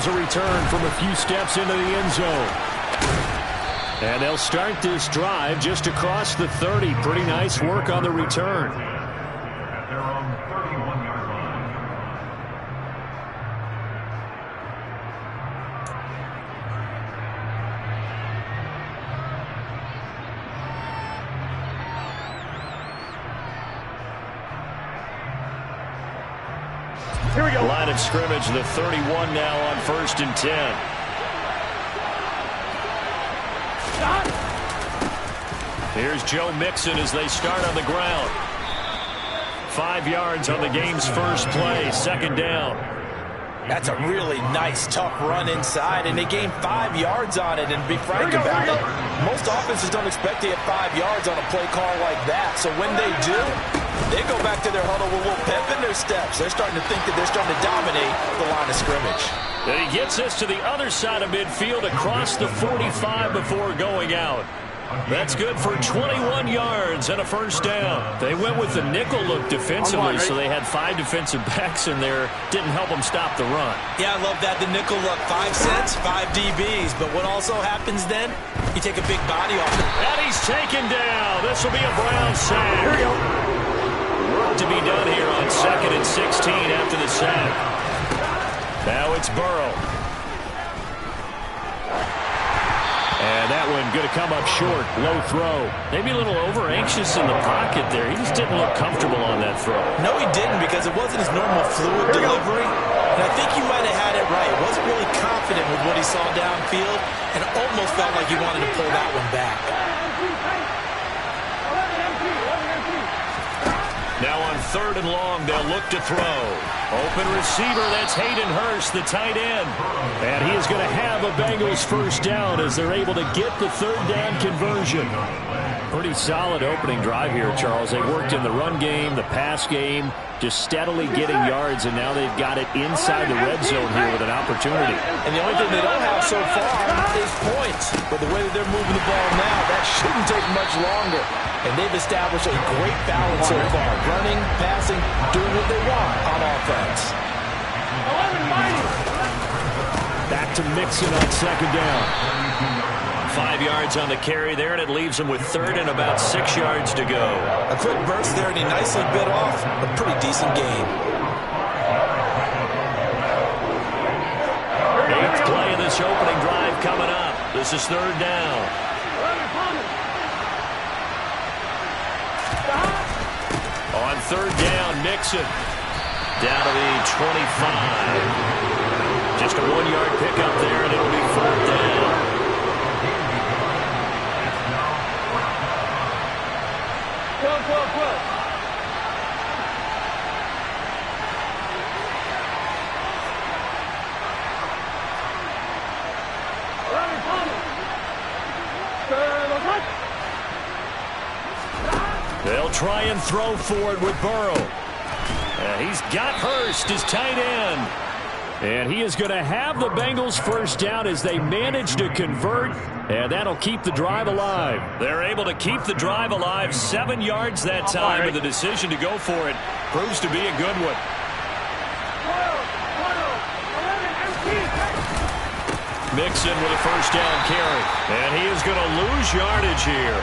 a return from a few steps into the end zone. And they'll start this drive just across the 30. Pretty nice work on the return. Here we go. Line of scrimmage, the 31 now on 1st and 10. Here's Joe Mixon as they start on the ground. 5 yards on the game's first play, 2nd down. That's a really nice, tough run inside, and they gained 5 yards on it. And to be frank about it, most offenses don't expect to get 5 yards on a play call like that. So when they do, they go back to their huddle with a little pep in their steps. They're starting to think that they're starting to dominate the line of scrimmage. Then he gets us to the other side of midfield across the 45 before going out. That's good for 21 yards and a 1st down. They went with the nickel look defensively, so they had 5 defensive backs in there. Didn't help them stop the run. Yeah, I love that. The nickel look, 5 cents, 5 DBs. But what also happens then? You take a big body off it. And he's taken down. This will be a Brown sack. Here we go. Work to be done here on 2nd and 16 after the sack. Now it's Burrow. And that one going to come up short. Low throw. Maybe a little over-anxious in the pocket there. He just didn't look comfortable on that throw. No, he didn't, because it wasn't his normal fluid delivery. And I think he might have had it right. He wasn't really confident with what he saw downfield, and it almost felt like he wanted to pull that one back. Now on 3rd and long, they'll look to throw. Open receiver, that's Hayden Hurst, the tight end. And he is going to have a Bengals 1st down as they're able to get the 3rd down conversion. Pretty solid opening drive here, Charles. They worked in the run game, the pass game, just steadily getting yards, and now they've got it inside the red zone here with an opportunity. And the only thing they don't have so far is points. But the way that they're moving the ball now, that shouldn't take much longer. And they've established a great balance so far. Running, passing, doing what they want on offense. Back to Mixon on 2nd down. 5 yards on the carry there, and it leaves him with 3rd and about 6 yards to go. A quick burst there, and he nicely bit off a pretty decent game. 8th play of this opening drive coming up. This is 3rd down. On 3rd down, Mixon down to the 25. Just a 1-yard pickup there, and it'll be 4th down. They'll try and throw for it with Burrow. He's got Hurst, his tight end. And he is going to have the Bengals 1st down as they manage to convert, and that'll keep the drive alive. They're able to keep the drive alive, 7 yards that time, and the decision to go for it proves to be a good one. Mixon with a 1st down carry, and he is going to lose yardage here.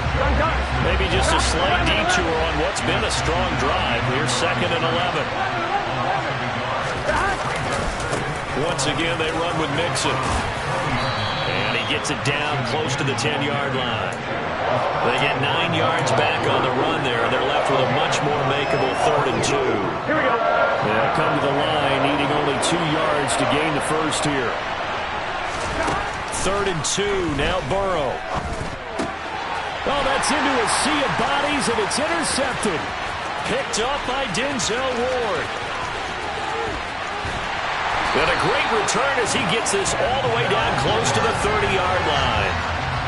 Maybe just a slight detour on what's been a strong drive. Here's 2nd and 11. Once again, they run with Mixon. And he gets it down close to the 10-yard line. They get 9 yards back on the run there. They're left with a much more makeable 3rd and 2. Here we go. They'll come to the line, needing only 2 yards to gain the 1st here. 3rd and 2, now Burrow. Oh, that's into a sea of bodies, and it's intercepted. Picked up by Denzel Ward. And a great return as he gets this all the way down close to the 30-yard line.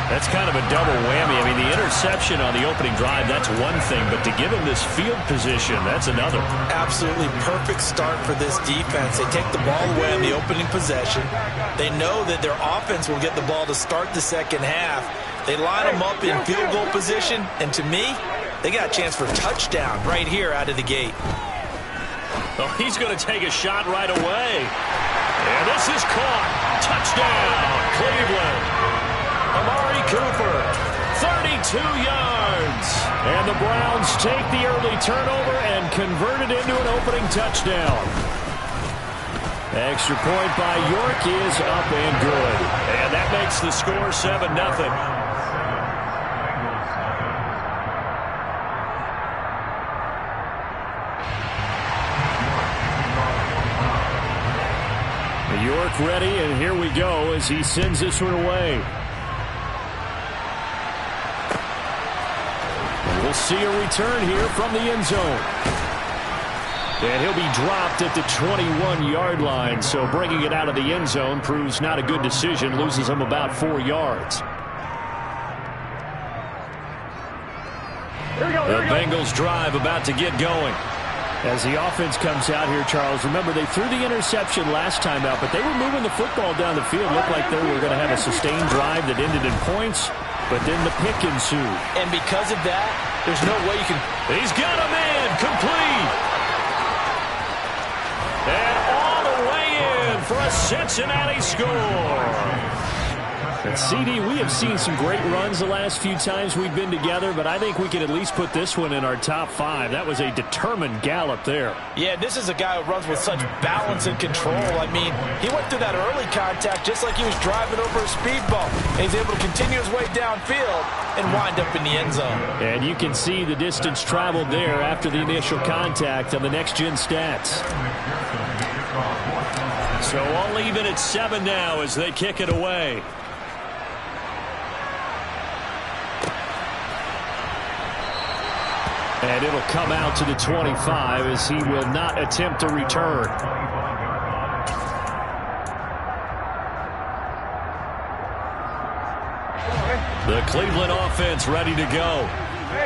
That's kind of a double whammy. I mean, the interception on the opening drive, that's one thing, but to give him this field position, that's another. Absolutely perfect start for this defense. They take the ball away on the opening possession. They know that their offense will get the ball to start the 2nd half. They line them up in field goal position, and to me, they got a chance for a touchdown right here out of the gate. Oh, he's going to take a shot right away. And this is caught. yards. And the Browns take the early turnover and convert it into an opening touchdown. Extra point by York is up and good. And that makes the score 7-0. York ready, and here we go as he sends this one away. And we'll see a return here from the end zone. And he'll be dropped at the 21-yard line, so bringing it out of the end zone proves not a good decision, loses him about 4 yards. The Bengals drive about to get going. As the offense comes out here, Charles, remember they threw the interception last time out, but they were moving the football down the field. Looked like they were going to have a sustained drive that ended in points, but then the pick ensued. And because of that, there's no way you can... He's got a man, complete. And all the way in for a Cincinnati score. And CD, we have seen some great runs the last few times we've been together, but I think we can at least put this one in our top 5. That was a determined gallop there. Yeah, this is a guy who runs with such balance and control. I mean, he went through that early contact just like he was driving over a speed bump. And he's able to continue his way downfield and wind up in the end zone. And you can see the distance traveled there after the initial contact on the next-gen stats. So all even at 7 now as they kick it away. And it'll come out to the 25 as he will not attempt a return. The Cleveland offense ready to go.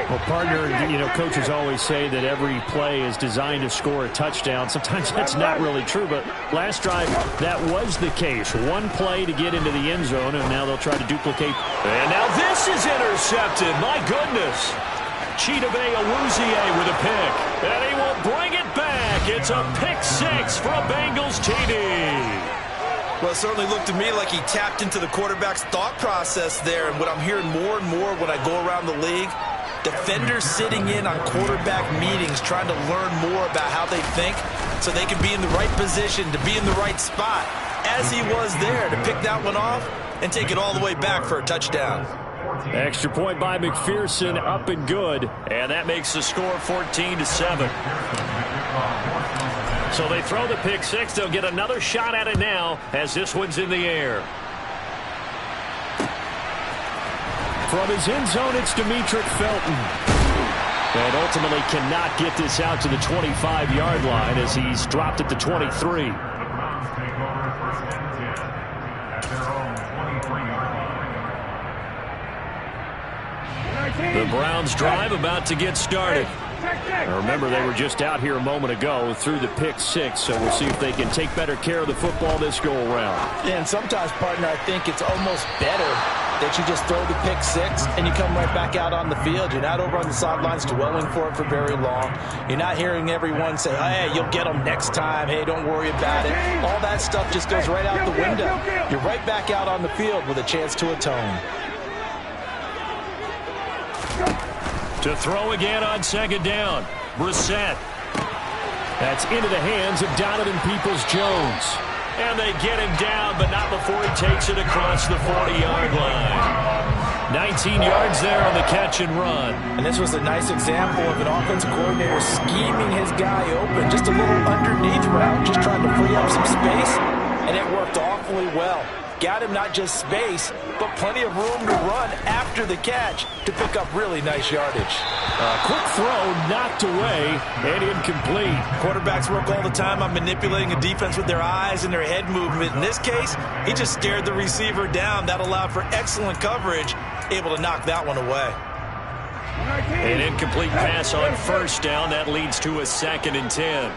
Well, partner, you know, coaches always say that every play is designed to score a touchdown. Sometimes that's not really true, but last drive, that was the case. One play to get into the end zone, and now they'll try to duplicate. And now this is intercepted. My goodness. Chidobe Awuzie with a pick. And he will bring it back. It's a pick 6 for a Bengals TD. Well, it certainly looked to me like he tapped into the quarterback's thought process there. And what I'm hearing more and more when I go around the league, defenders sitting in on quarterback meetings trying to learn more about how they think so they can be in the right position to be in the right spot, as he was there to pick that one off and take it all the way back for a touchdown. Extra point by McPherson, up and good. And that makes the score 14-7. So they throw the pick 6. They'll get another shot at it now as this one's in the air. From his end zone, it's Demetric Felton. And ultimately cannot get this out to the 25-yard line as he's dropped at the 23. The Browns drive about to get started. Remember, they were just out here a moment ago through the pick 6, so we'll see if they can take better care of the football this go-around. Yeah, and sometimes, partner, I think it's almost better that you just throw the pick 6 and you come right back out on the field. You're not over on the sidelines dwelling for it for very long. You're not hearing everyone say, hey, you'll get them next time. Hey, don't worry about it. All that stuff just goes right out the window. You're right back out on the field with a chance to atone. To throw again on second down. Brissett. That's into the hands of Donovan Peoples-Jones. And they get him down, but not before he takes it across the 40-yard line. 19 yards there on the catch and run. And this was a nice example of an offensive coordinator scheming his guy open. Just a little underneath route, just trying to free up some space. And it worked awfully well. Got him not just space, but plenty of room to run after the catch to pick up really nice yardage. Quick throw knocked away and incomplete. Quarterbacks work all the time on manipulating a defense with their eyes and their head movement. In this case, he just stared the receiver down. That allowed for excellent coverage, able to knock that one away. An incomplete pass on first down. That leads to a 2nd and 10.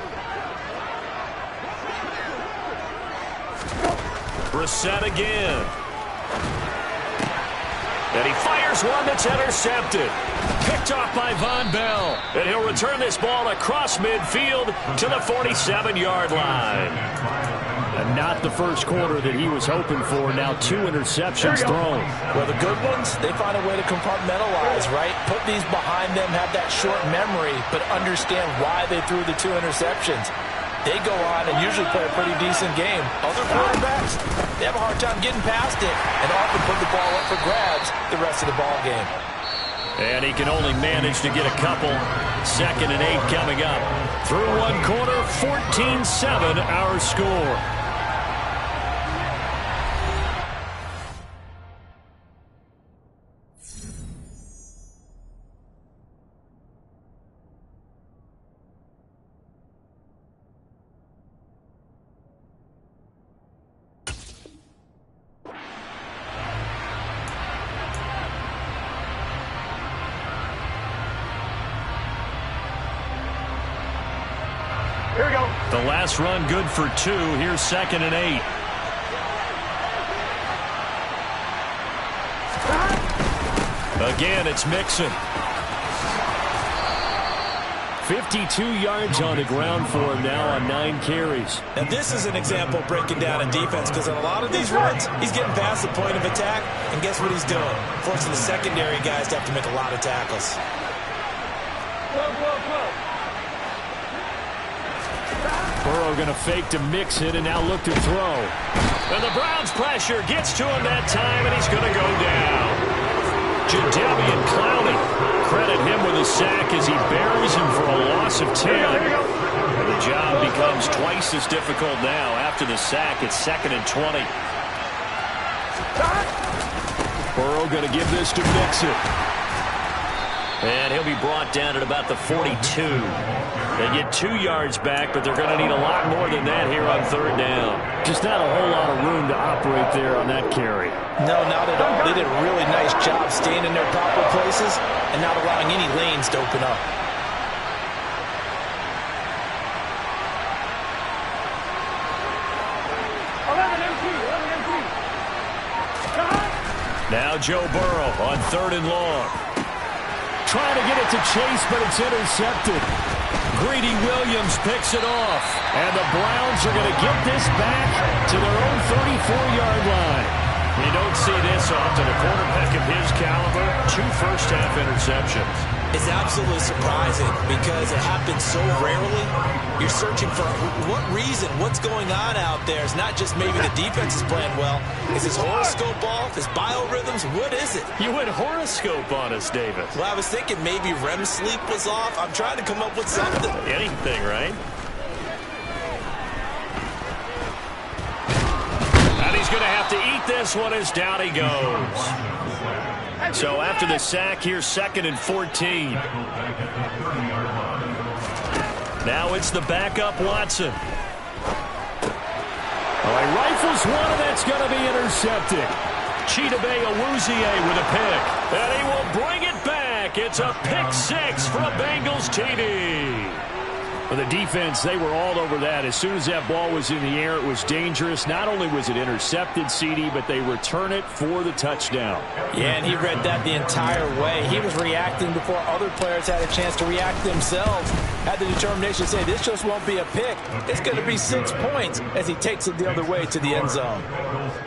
Brissett again. And he fires one that's intercepted. Picked off by Von Bell. And he'll return this ball across midfield to the 47-yard line. And not the first quarter that he was hoping for. Now 2 interceptions thrown. Well, the good ones, they find a way to compartmentalize, right? Put these behind them, have that short memory, but understand why they threw the 2 interceptions. They go on and usually play a pretty decent game. Other quarterbacks, they have a hard time getting past it and often put the ball up for grabs the rest of the ball game. And he can only manage to get a couple. 2nd and 8 coming up. Through 1 quarter, 14-7 our score. Here we go. The last run good for 2. Here's 2nd and 8. Again, it's Mixon. 52 yards on the ground for him now on 9 carries. Now, this is an example of breaking down in defense because on a lot of these runs, he's getting past the point of attack, and guess what he's doing? Forcing the secondary guys to have to make a lot of tackles. Burrow going to fake to Mixon and now look to throw. And the Browns pressure gets to him that time, and he's going to go down. Jadeveon Clowney, credit him with a sack as he buries him for a loss of 10. And the job becomes twice as difficult now. After the sack, it's 2nd and 20. Burrow going to give this to Mixon. And he'll be brought down at about the 42. They get 2 yards back, but they're going to need a lot more than that here on 3rd down. Just not a whole lot of room to operate there on that carry. No, not at all. They did a really nice job staying in their proper places and not allowing any lanes to open up. Now Joe Burrow on 3rd and long. Trying to get it to Chase, but it's intercepted. Greedy Williams picks it off. And the Browns are going to get this back to their own 34-yard line. You don't see this often. A quarterback of his caliber, 2 first-half interceptions. It's absolutely surprising because it happens so rarely. You're searching for what reason, what's going on out there. It's not just maybe the defense is playing well. Is his horoscope off? His biorhythms? What is it? You went horoscope on us, David. Well, I was thinking maybe REM sleep was off. I'm trying to come up with something. Anything, right? And he's going to have to eat this one as down he goes. So after the sack, here's 2nd and 14. Now it's the backup Watson. Oh, he rifles one, and that's going to be intercepted. Chidobe Awuzie with a pick. And he will bring it back. It's a pick 6 for a Bengals TD. For the defense, they were all over that. As soon as that ball was in the air, it was dangerous. Not only was it intercepted, CD, but they return it for the touchdown. Yeah, and he read that the entire way. He was reacting before other players had a chance to react themselves. Had the determination to say, this just won't be a pick. It's going to be 6 points as he takes it the other way to the end zone.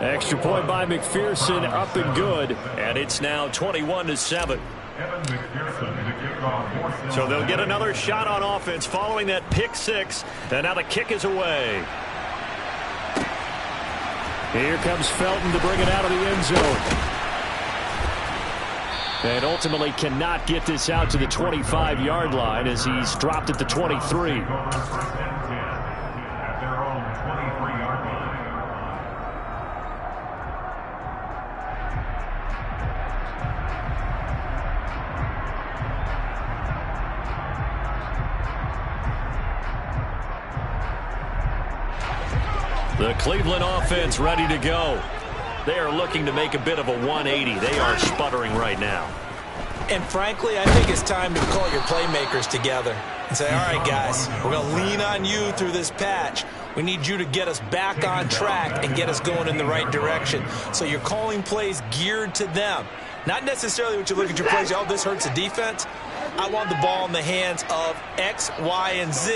Extra point by McPherson, up and good. And it's now 21-7. So they'll get another shot on offense following that pick 6. And now the kick is away. Here comes Felton to bring it out of the end zone. And ultimately cannot get this out to the 25-yard line as he's dropped at the 23. The Cleveland offense ready to go. They are looking to make a bit of a 180. They are sputtering right now. And frankly, I think it's time to call your playmakers together and say, all right, guys, we're going to lean on you through this patch. We need you to get us back on track and get us going in the right direction. So you're calling plays geared to them. Not necessarily what you look at your plays, oh, this hurts the defense. I want the ball in the hands of X, Y, and Z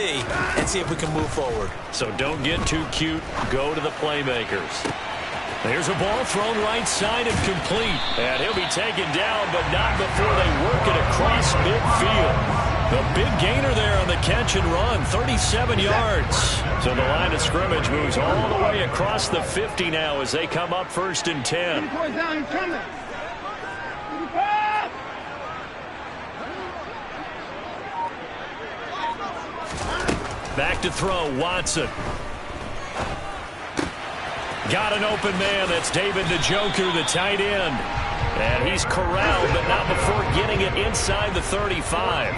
and see if we can move forward. So don't get too cute. Go to the playmakers. There's a ball thrown right side and complete. And he'll be taken down, but not before they work it across midfield. The big gainer there on the catch and run, 37 yards. So the line of scrimmage moves all the way across the 50 now as they come up 1st and 10. Back to throw, Watson. Got an open man. That's David Njoku, the tight end. And he's corralled, but not before getting it inside the 35.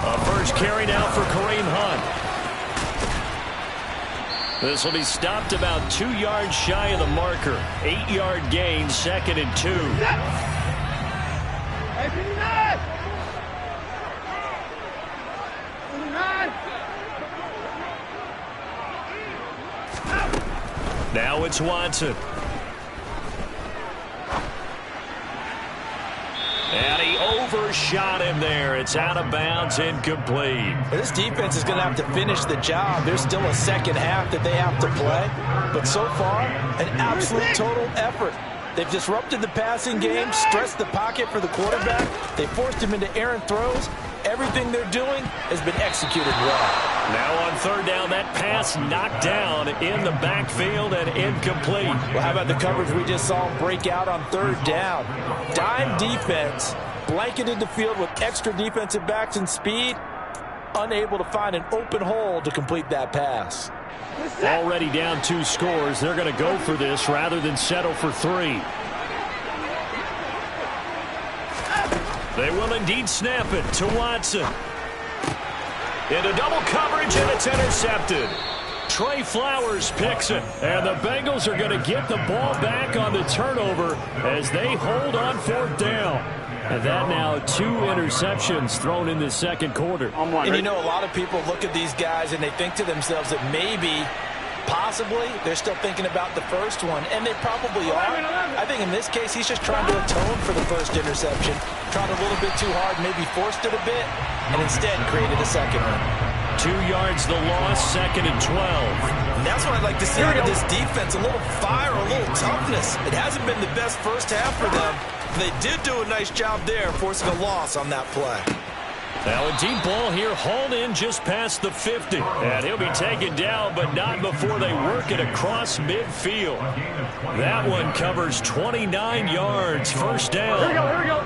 A first carry now for Kareem Hunt. This will be stopped about 2 yards shy of the marker. 8-yard gain, 2nd and 2. Now it's Watson. And he overshot him there. It's out of bounds, incomplete. This defense is going to have to finish the job. There's still a second half that they have to play. But so far, an absolute total effort. They've disrupted the passing game, stressed the pocket for the quarterback. They forced him into errant throws. Everything they're doing has been executed well. Now on 3rd down, that pass knocked down in the backfield and incomplete. Well, how about the coverage we just saw break out on 3rd down? Dime defense, blanketed the field with extra defensive backs and speed, unable to find an open hole to complete that pass. Already down 2 scores. They're going to go for this rather than settle for 3. They will indeed snap it to Watson. Into double coverage, and it's intercepted. Trey Flowers picks it, and the Bengals are going to get the ball back on the turnover as they hold on 4th down. And that now 2 interceptions thrown in the 2nd quarter. And you know, a lot of people look at these guys and they think to themselves that maybe, possibly, they're still thinking about the first one, and they probably are. I think in this case, he's just trying to atone for the first interception. Tried a little bit too hard, maybe forced it a bit, and instead created a second one. 2 yards the loss, 2nd and 12. And that's what I'd like to see out of this defense, a little fire, a little toughness. It hasn't been the best first half for them. They did do a nice job there, forcing a loss on that play. Now a deep ball here, hauled in just past the 50. And he'll be taken down, but not before they work it across midfield. That one covers 29 yards, 1st down. Here we go, here we go.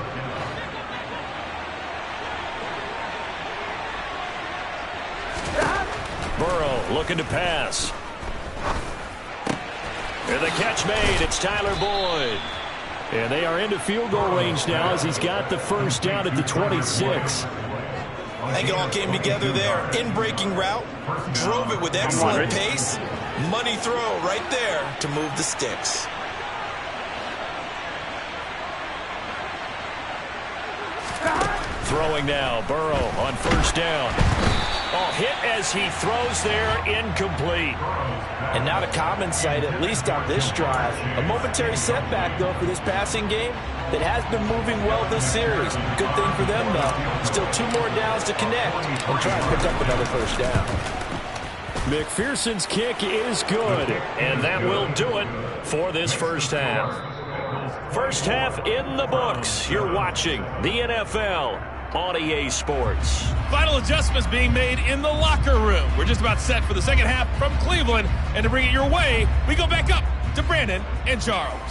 Burrow looking to pass. And the catch made. It's Tyler Boyd. And they are into field goal range now as he's got the 1st down at the 26. I think it all came together there. In-breaking route, drove it with excellent pace. Money throw right there to move the sticks. Throwing now, Burrow on 1st down. Oh, hit as he throws there, incomplete. And not a common sight, at least on this drive. A momentary setback, though, for this passing game that has been moving well this series. Good thing for them, though. Still 2 more downs to connect and try and pick up another 1st down. McPherson's kick is good, and that will do it for this 1st half. 1st half in the books. You're watching the NFL on EA Sports. Final adjustments being made in the locker room. We're just about set for the 2nd half from Cleveland. And to bring it your way, we go back up to Brandon and Charles.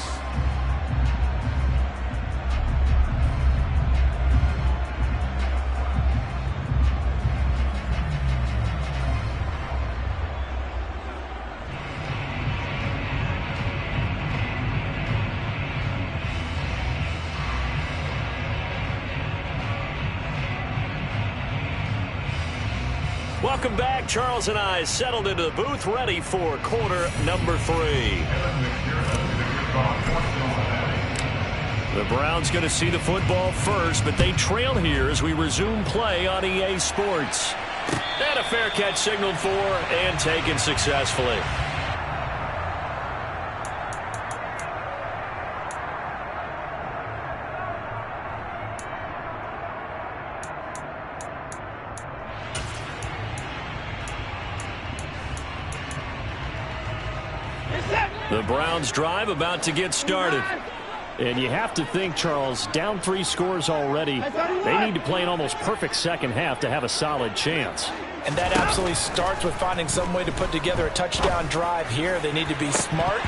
Welcome back. Charles and I settled into the booth, ready for quarter number 3. The Browns going to see the football first, but they trail here as we resume play on EA Sports. And a fair catch signaled for and taken successfully. The Browns drive about to get started. And you have to think, Charles, down 3 scores already. They need to play an almost perfect second half to have a solid chance. And that absolutely starts with finding some way to put together a touchdown drive here. They need to be smart,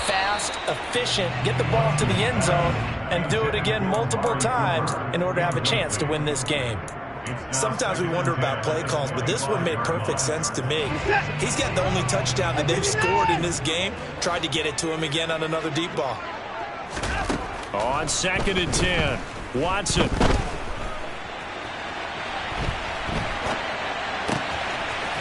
fast, efficient, get the ball to the end zone, and do it again multiple times in order to have a chance to win this game. Sometimes we wonder about play calls, but this one made perfect sense to me. He's got the only touchdown that they've scored in this game. Tried to get it to him again on another deep ball. On 2nd and 10, Watson.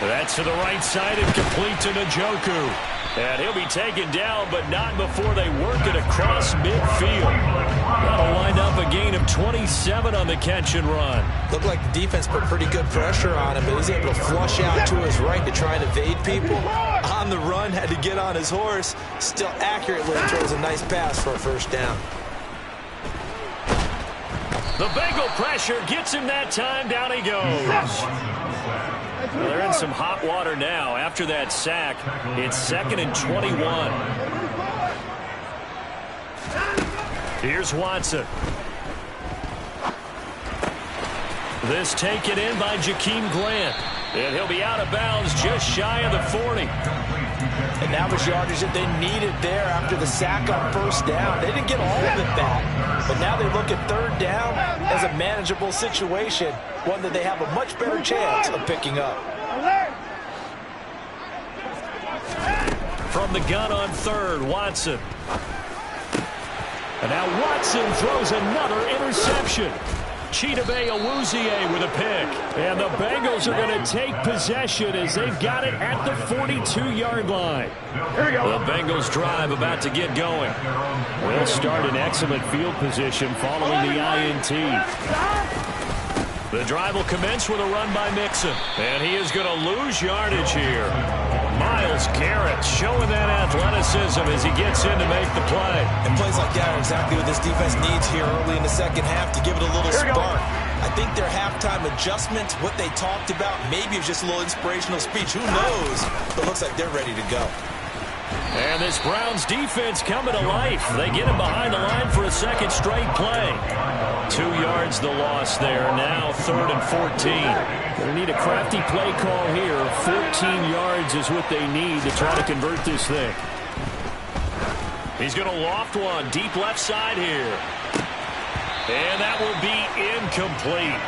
That's to the right side and complete to Njoku. And he'll be taken down, but not before they work it across midfield. That'll wind up a gain of 27 on the catch and run. Looked like the defense put pretty good pressure on him, but he was able to flush out to his right to try and evade people. On the run, had to get on his horse. Still accurately throws a nice pass for a first down. The Bengal pressure gets him that time. Down he goes. Well, they're in some hot water now. After that sack, it's 2nd and 21. Here's Watson. This taken in by Jakeem Grant. And he'll be out of bounds just shy of the 40. And that was yardage that they needed there after the sack on first down. They didn't get all of it back. But now they look at 3rd down as a manageable situation, one that they have a much better chance of picking up. From the gun on 3rd, Watson. And now Watson throws another interception. Chidobe Awuzie with a pick. And the Bengals are going to take possession as they've got it at the 42-yard line. Here we go. The Bengals drive about to get going. They'll start in excellent field position following the INT. The drive will commence with a run by Mixon. And he is going to lose yardage here. Myles Garrett showing that athleticism as he gets in to make the play. And plays like that are exactly what this defense needs here early in the second half to give it a little spark. I think their halftime adjustment, what they talked about, maybe it's just a little inspirational speech. Who knows? But it looks like they're ready to go. And this Browns defense coming to life. They get him behind the line for a second straight play. 2 yards the loss there. Now 3rd and 14. They need a crafty play call here. 14 yards is what they need to try to convert this thing. He's going to loft one deep left side here. And that will be incomplete.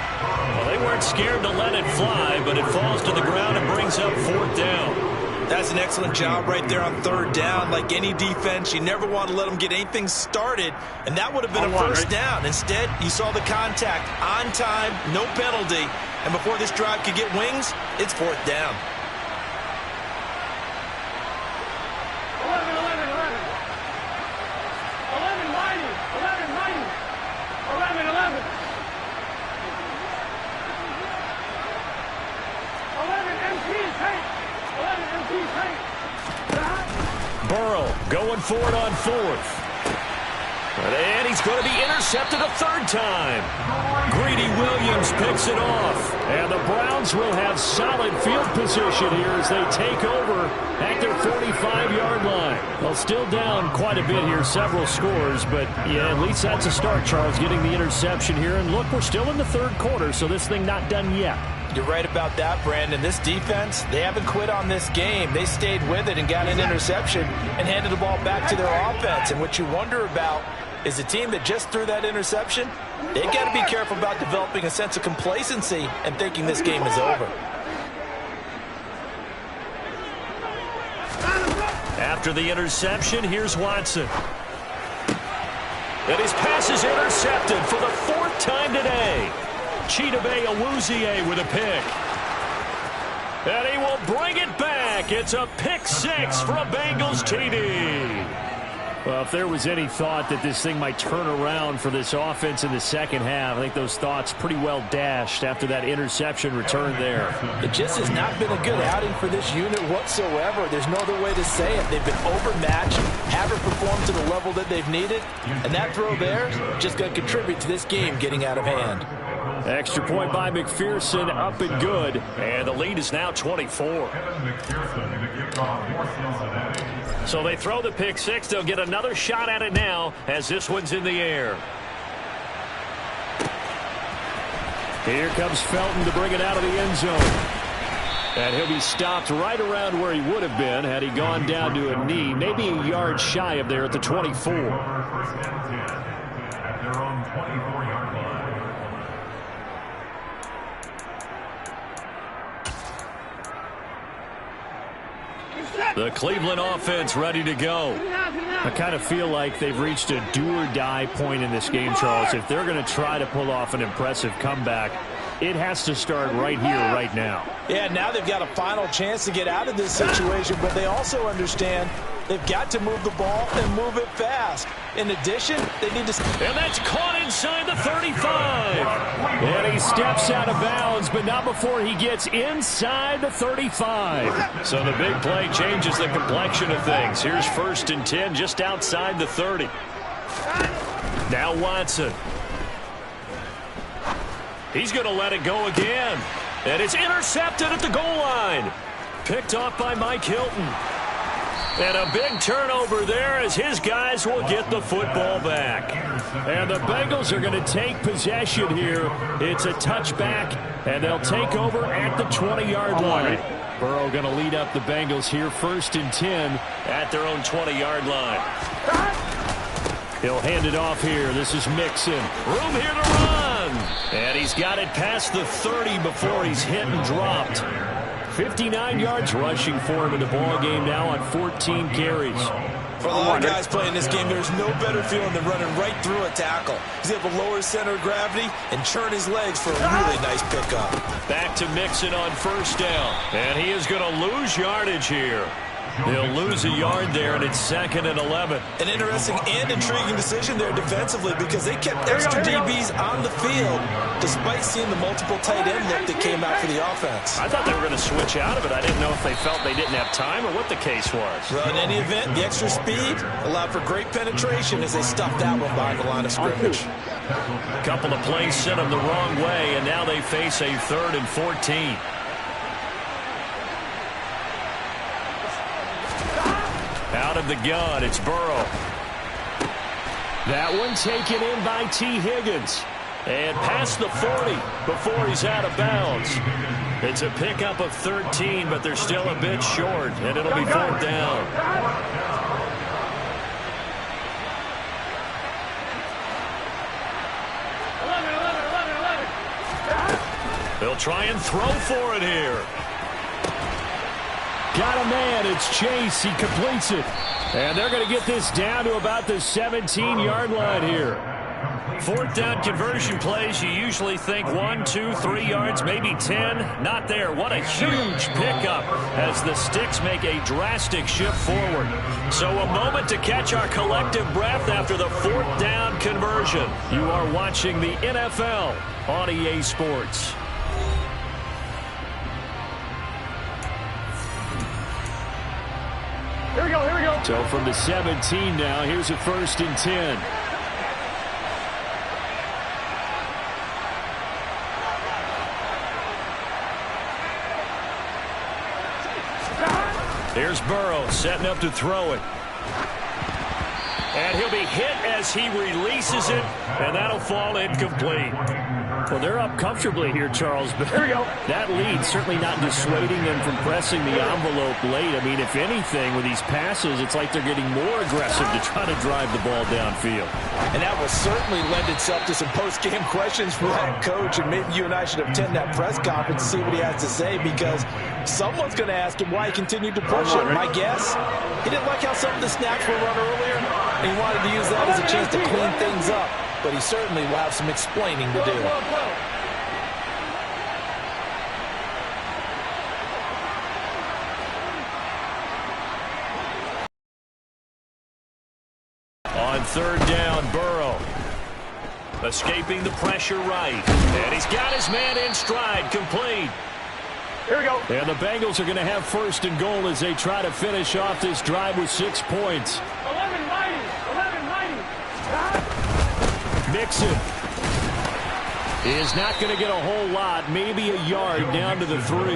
Well, they weren't scared to let it fly, but it falls to the ground and brings up 4th down. That's an excellent job right there on 3rd down. Like any defense, you never want to let them get anything started, and that would have been a first down. Instead, you saw the contact on time, no penalty, and before this drive could get wings, it's 4th down. 11, Burrow going for it on 4th. And he's going to be intercepted a 3rd time. Greedy Williams picks it off. And the Browns will have solid field position here as they take over at their 45-yard line. Well, still down quite a bit here, several scores. But, yeah, at least that's a start, Charles, getting the interception here. And, look, we're still in the 3rd quarter, so this thing not done yet. You're right about that, Brandon. This defense, they haven't quit on this game. They stayed with it and got an interception and handed the ball back to their offense. And what you wonder about is the team that just threw that interception, they got to be careful about developing a sense of complacency and thinking this game is over. After the interception, here's Watson. And his pass is intercepted for the 4th time today. Chidobe Awuzie with a pick. And he will bring it back. It's a pick 6 for a Bengals TD. Well, if there was any thought that this thing might turn around for this offense in the second half, I think those thoughts pretty well dashed after that interception return there. It just has not been a good outing for this unit whatsoever. There's no other way to say it. They've been overmatched, haven't performed to the level that they've needed, and that throw there just going to contribute to this game getting out of hand. Extra point by McPherson, up and good. And the lead is now 24. So they throw the pick six. They'll get another shot at it now as this one's in the air. Here comes Felton to bring it out of the end zone. And he'll be stopped right around where he would have been had he gone down to a knee, maybe a yard shy of there at the 24. The Cleveland offense ready to go. I kind of feel like they've reached a do-or-die point in this game, Charles. If they're going to try to pull off an impressive comeback, it has to start right here, right now. Yeah, now they've got a final chance to get out of this situation, but they also understand they've got to move the ball and move it fast. In addition, they need to... And that's caught inside the 35. And he steps out of bounds, but not before he gets inside the 35. So the big play changes the complexion of things. Here's 1st and 10 just outside the 30. Now Watson. He's going to let it go again. And it's intercepted at the goal line. Picked off by Mike Hilton. And a big turnover there as his guys will get the football back. And the Bengals are going to take possession here. It's a touchback, and they'll take over at the 20-yard line. Burrow going to lead up the Bengals here, 1st and 10 at their own 20-yard line. He'll hand it off here. This is Mixon. Room here to run. And he's got it past the 30 before he's hit and dropped. 59 yards rushing for him in the ball game now on 14 carries. For a lot of guys playing this game, there's no better feeling than running right through a tackle. He's able to lower his center of gravity and churn his legs for a really nice pickup. Back to Mixon on 1st down. And he is going to lose yardage here. He'll lose a yard there, and it's 2nd and 11. An interesting and intriguing decision there defensively because they kept extra DBs on the field despite seeing the multiple tight end look that came out for the offense. I thought they were going to switch out of it. I didn't know if they felt they didn't have time or what the case was. Well, in any event, the extra speed allowed for great penetration as they stuffed that one behind the line of scrimmage. A couple of plays sent them the wrong way, and now they face a 3rd and 14. Out of the gun, it's Burrow. That one taken in by T. Higgins. And past the 40 before he's out of bounds. It's a pickup of 13, but they're still a bit short, and it'll be 4th down. They'll try and throw for it here. Got a man. It's Chase. He completes it. And they're going to get this down to about the 17-yard line here. 4th down conversion plays, you usually think 1, 2, 3 yards, maybe 10. Not there. What a huge pickup as the sticks make a drastic shift forward. So a moment to catch our collective breath after the 4th down conversion. You are watching the NFL on EA Sports. Here we go, here we go. So from the 17 now, here's a 1st and 10. Here's Burrow setting up to throw it. And he'll be hit as he releases it, and that'll fall incomplete. Well, they're up comfortably here, Charles, but Here we go. That lead certainly not dissuading them from pressing the envelope late. I mean, if anything, with these passes, it's like they're getting more aggressive to try to drive the ball downfield. And that will certainly lend itself to some post-game questions for that coach, and maybe you and I should attend that press conference to see what he has to say, because someone's going to ask him why he continued to push it. My guess, he didn't like how some of the snaps were run earlier, and he wanted to use that as a chance to clean things up. But he certainly will have some explaining to do. On 3rd down, Burrow. Escaping the pressure right. And he's got his man in stride, complete. Here we go. And the Bengals are going to have 1st and goal as they try to finish off this drive with 6 points. 11-90. Mixon. is not going to get a whole lot, maybe a yard down to the 3.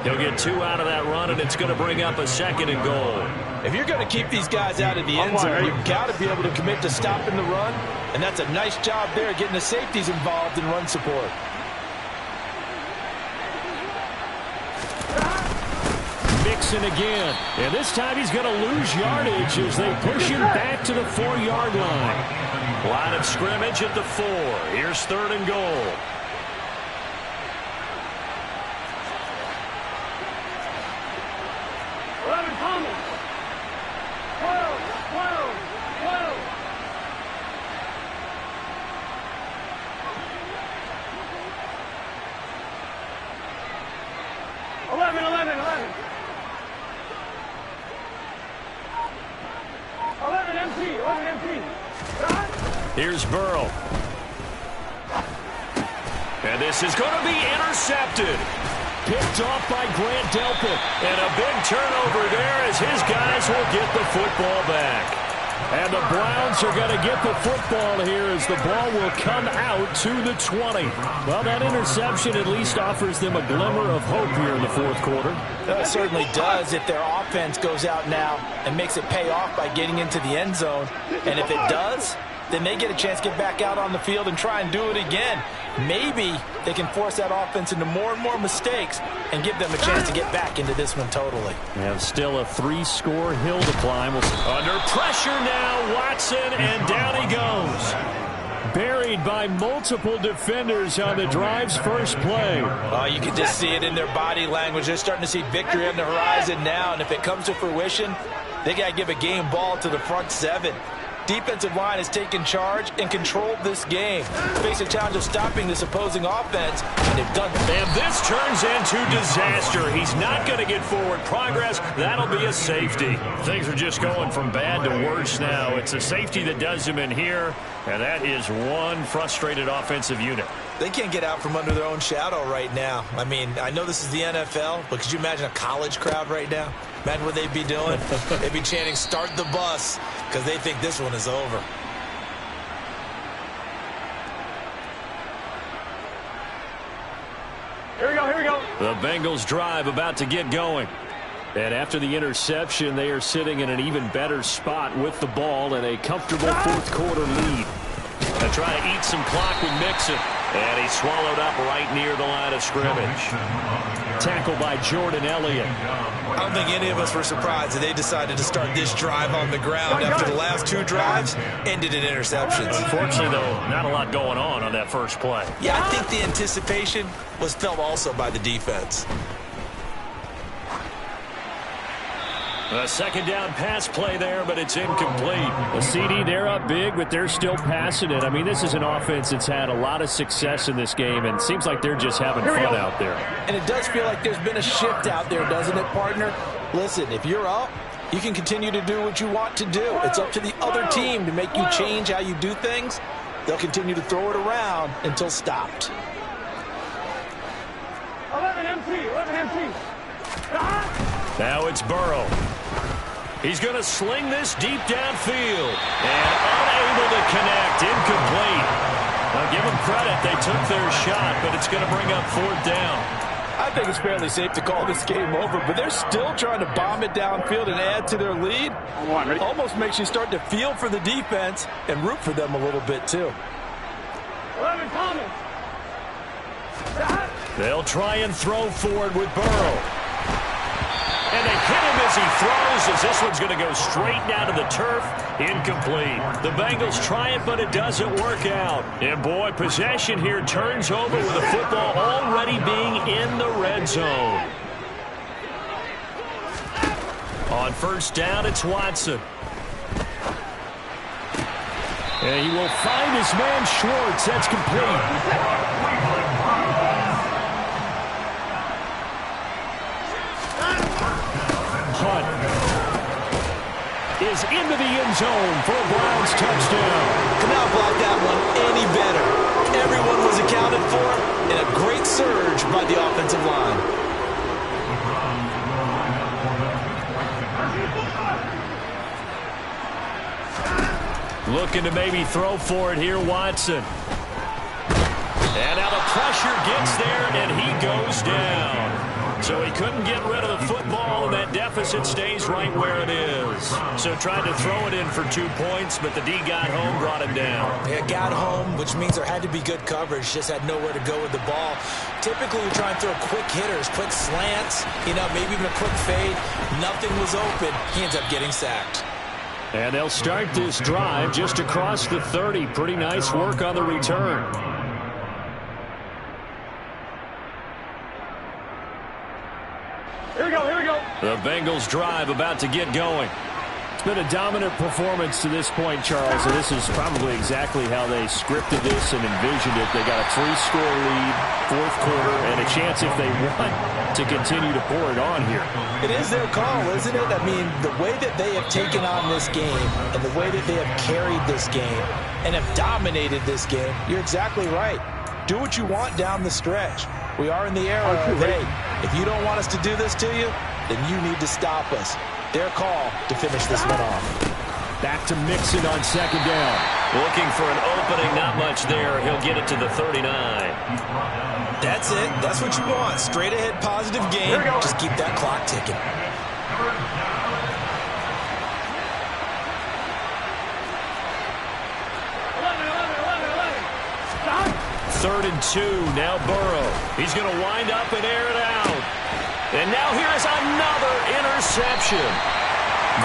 He'll get 2 out of that run, and it's going to bring up a 2nd and goal. If you're going to keep these guys out of the end zone, you've got to be able to commit to stopping the run, and that's a nice job there getting the safeties involved in run support. Mixon again, and this time he's going to lose yardage as they push him back to the 4-yard line. Line of scrimmage at the 4. Here's 3rd and goal. Here's Burrow. And this is going to be intercepted. Picked off by Grant Delpit. And a big turnover there as his guys will get the football back. And the Browns are going to get the football here as the ball will come out to the 20. Well, that interception at least offers them a glimmer of hope here in the 4th quarter. It certainly does if their offense goes out now and makes it pay off by getting into the end zone. And if it does, then they get a chance to get back out on the field and try and do it again. Maybe they can force that offense into more and more mistakes and give them a chance to get back into this one totally. And still a 3-score hill to climb. Under pressure now, Watson, and down he goes. Buried by multiple defenders on the drive's first play. You can just see it in their body language. They're starting to see victory on the horizon now, and if it comes to fruition, they got to give a game ball to the front 7. Defensive line has taken charge and controlled this game. Face a challenge of stopping this opposing offense, and they've done that. And this turns into disaster. He's not going to get forward progress. That'll be a safety. Things are just going from bad to worse now. It's a safety that does him in here, and that is one frustrated offensive unit. They can't get out from under their own shadow right now. I mean, I know this is the NFL, but could you imagine a college crowd right now? Imagine what they'd be doing. They'd be chanting, "Start the bus," because they think this one is over. Here we go, here we go. The Bengals drive about to get going. And after the interception, they are sitting in an even better spot with the ball and a comfortable 4th quarter lead. They try to eat some clock with Mixon. And he's swallowed up right near the line of scrimmage. Tackled by Jordan Elliott. I don't think any of us were surprised that they decided to start this drive on the ground after the last 2 drives ended in interceptions. Unfortunately, though, not a lot going on that first play. Yeah, I think the anticipation was felt also by the defense. A 2nd down pass play there, but it's incomplete. The CD, they're up big, but they're still passing it. I mean, this is an offense that's had a lot of success in this game, and it seems like they're just having fun out there. And it does feel like there's been a shift out there, doesn't it, partner? Listen, if you're up, you can continue to do what you want to do. It's up to the other team to make you change how you do things. They'll continue to throw it around until stopped. 11 empty. Now it's Burrow. He's going to sling this deep downfield. And unable to connect. Incomplete. Now give them credit. They took their shot, but it's going to bring up 4th down. I think it's fairly safe to call this game over, but they're still trying to bomb it downfield and add to their lead. Almost makes you start to feel for the defense and root for them a little bit, too. 11 coming. They'll try and throw forward with Burrow. And they hit him as he throws, as this one's going to go straight down to the turf. Incomplete. The Bengals try it, but it doesn't work out. And, boy, possession here turns over with the football already being in the red zone. On 1st down, it's Watson. And he will find his man Schwartz. That's complete. Is into the end zone for a Browns touchdown. Could not block that one any better. Everyone was accounted for, and a great surge by the offensive line. Looking to maybe throw for it here, Watson. And now the pressure gets there, and he goes down. So he couldn't get rid of the football, and that deficit stays right where it is. So tried to throw it in for 2 points, but the D got home, brought him down. Yeah, got home, which means there had to be good coverage. Just had nowhere to go with the ball. Typically, we try and throw quick hitters, quick slants, maybe even a quick fade. Nothing was open. He ends up getting sacked. And they'll start this drive just across the 30. Pretty nice work on the return. Here we go, here we go. The Bengals drive about to get going. It's been a dominant performance to this point, Charles, and this is probably exactly how they scripted this and envisioned it. They got a 3-score lead, fourth quarter, and a chance if they want to continue to pour it on here. It is their call, isn't it? I mean, the way that they have taken on this game and the way that they have carried this game and have dominated this game, you're exactly right. Do what you want down the stretch. We are in the era of, hey, if you don't want us to do this to you, then you need to stop us. Their call to finish this one off. Back to Mixon on second down. Looking for an opening, not much there. He'll get it to the 39. That's it. That's what you want. Straight ahead positive game. Just keep that clock ticking. Third and 2, now Burrow. He's going to wind up and air it out. And now here's another interception.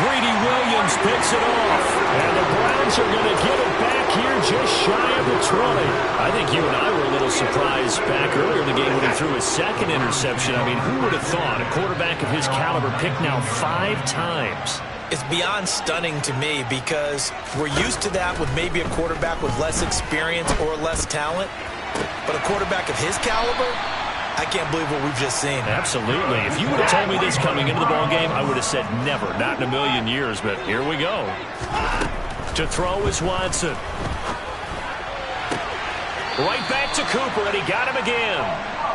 Greedy Williams picks it off. And the Browns are going to get it back here just shy of the 20. I think you and I were a little surprised back earlier in the game when he threw his second interception. I mean, who would have thought a quarterback of his caliber picked now 5 times? It's beyond stunning to me because we're used to that with maybe a quarterback with less experience or less talent. But a quarterback of his caliber, I can't believe what we've just seen. Absolutely. If you would have told me this coming into the ballgame, I would have said never, not in a million years. But here we go. To throw is Watson. Right back to Cooper, and he got him again.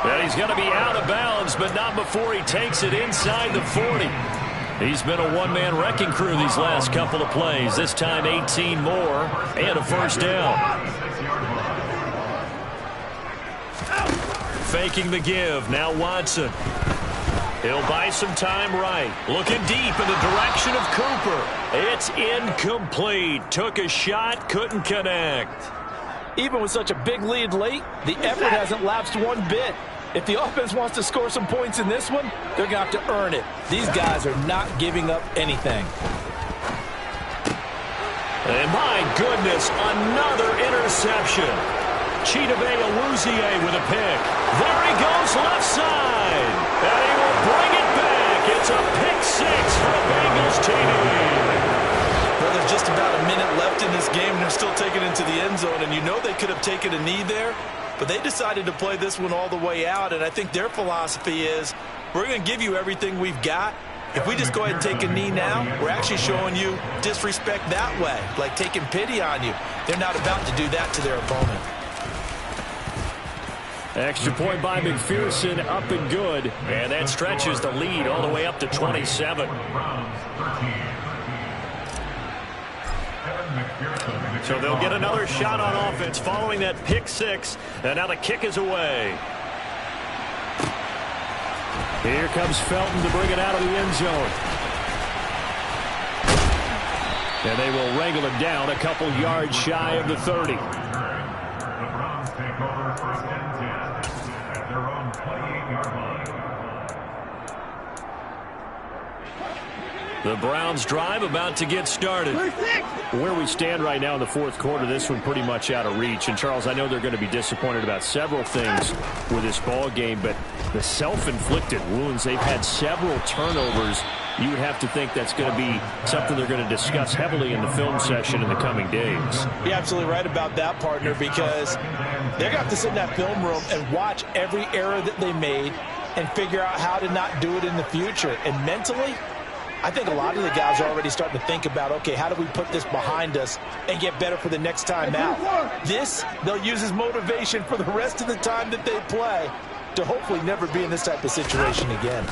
And he's going to be out of bounds, but not before he takes it inside the 40. He's been a one-man wrecking crew these last couple of plays. This time 18 more and a first down. Faking the give. Now Watson. He'll buy some time right. Looking deep in the direction of Cooper. It's incomplete. Took a shot, couldn't connect. Even with such a big lead late, the effort hasn't lapsed one bit. If the offense wants to score some points in this one, they're going to have to earn it. These guys are not giving up anything. And my goodness, another interception. Chidobe Awuzie with a pick. There he goes left side. And he will bring it back. It's a pick 6 for the Bengals TD. Well, there's just about a minute left in this game, and they're still taking it into the end zone. And you know they could have taken a knee there, but they decided to play this one all the way out. And I think their philosophy is, we're going to give you everything we've got. If we just go ahead and take a knee now, we're actually showing you disrespect that way, like taking pity on you. They're not about to do that to their opponent. Extra point by McPherson, up and good. And that stretches the lead all the way up to 27. So they'll get another shot on offense following that pick 6. And now the kick is away. Here comes Felton to bring it out of the end zone. And they will wrangle him down a couple yards shy of the 30. The Browns drive about to get started. Where we stand right now in the fourth quarter, this one pretty much out of reach. And, Charles, I know they're going to be disappointed about several things with this ball game, but the self-inflicted wounds, they've had several turnovers. You would have to think that's going to be something they're going to discuss heavily in the film session in the coming days. You're absolutely right about that, partner, because they're going to have to sit in that film room and watch every error that they made and figure out how to not do it in the future. And mentally, I think a lot of the guys are already starting to think about, okay, how do we put this behind us and get better for the next time out? This, they'll use as motivation for the rest of the time that they play to hopefully never be in this type of situation again.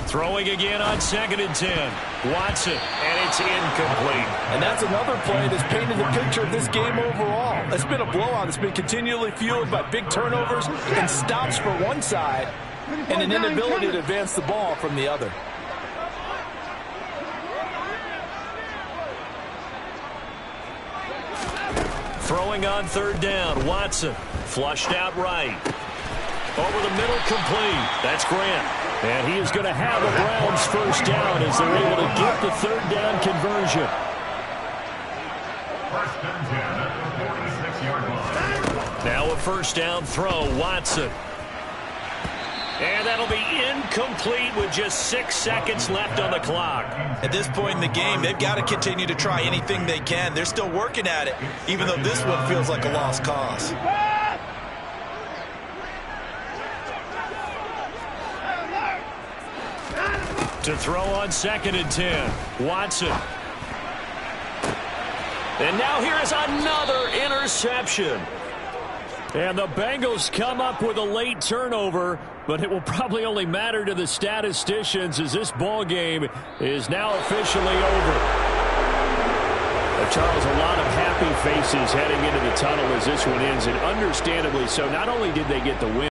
Throwing again on 2nd and 10. Watson, and it's incomplete. And that's another play that's painted the picture of this game overall. It's been a blowout. It's been continually fueled by big turnovers and stops for one side and an inability to advance the ball from the other. Throwing on 3rd down. Watson, flushed out right. Over the middle, complete. That's Grant. And he is going to have a Browns first down as they're able to get the 3rd down conversion. Now a 1st down throw. Watson. And that'll be incomplete with just 6 seconds left on the clock. At this point in the game, they've got to continue to try anything they can. They're still working at it, even though this one feels like a lost cause. To throw on 2nd and 10. Watson. And now here is another interception. And the Bengals come up with a late turnover, but it will probably only matter to the statisticians as this ball game is now officially over. Charles, a lot of happy faces heading into the tunnel as this one ends, and understandably so. Not only did they get the win,